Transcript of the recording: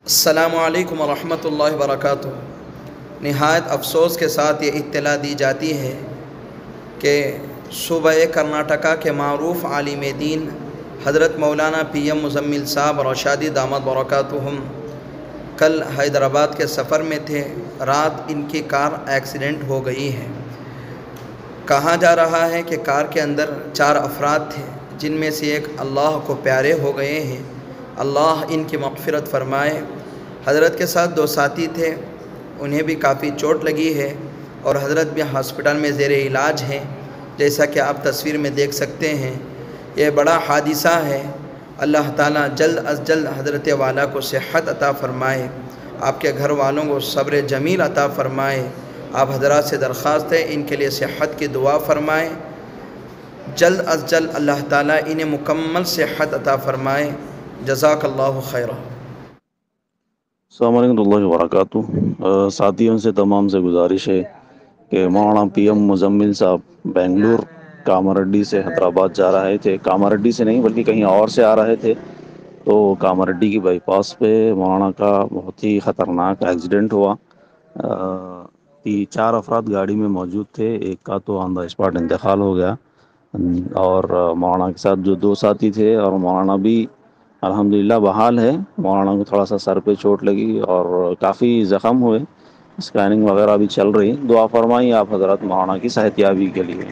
السلام علیکم ورحمۃ اللہ وبرکاتہ۔ نہایت افسوس کے ساتھ یہ اطلاع دی جاتی ہے کہ صوبہ کرناٹکا کے معروف عالم دین حضرت مولانا پی ایم مزمل صاحب رشادی دامت برکاتہم کل حیدرآباد کے سفر میں تھے۔ رات ان کی کار ایکسیڈنٹ ہو گئی ہے۔ کہا جا رہا ہے کہ کار کے اندر 4 افراد تھے، جن میں سے ایک اللہ کو پیارے ہو گئے ہیں۔ اللہ ان کی مغفرت فرمائے۔ حضرت کے ساتھ 2 ساتھی تھے، انہیں بھی کافی چوٹ لگی ہے اور حضرت بھی ہاسپٹل میں زیر علاج ہیں، جیسا کہ آپ تصویر میں دیکھ سکتے ہیں۔ یہ بڑا حادثہ ہے۔ اللہ تعالیٰ جلد از جلد حضرت والا کو صحت عطا فرمائے، آپ کے گھر والوں کو صبر جمیل عطا فرمائے۔ آپ حضرات سے درخواست ہے ان کے لیے صحت کی دعا فرمائیں، جلد از جلد اللہ تعالیٰ انہیں مکمل صحت عطا فرمائے۔ جزاک اللہ خیرہ۔ السلام علیکم اللہ وبرکاتہ۔ ساتھیوں سے تمام سے گزارش ہے کہ مولانا پی ایم مزمل صاحب بنگلور کاماریڈی سے حیدرآباد جا رہے تھے۔ کاماریڈی سے نہیں بلکہ کہیں اور سے آ رہے تھے، تو کاماریڈی کی بائی پاس پہ مولانا کا بہت ہی خطرناک ایکسیڈنٹ ہوا۔ 4 افراد گاڑی میں موجود تھے، ایک کا تو آن دا اسپاٹ انتقال ہو گیا، اور مولانا کے ساتھ جو 2 ساتھی تھے اور مولانا بھی الحمدللہ بحال ہے۔ مولانا کو تھوڑا سا سر پہ چوٹ لگی اور کافی زخم ہوئے، اسکیننگ وغیرہ بھی چل رہی۔ دعا فرمائیں آپ حضرات مولانا کی صحت یابی کے لیے۔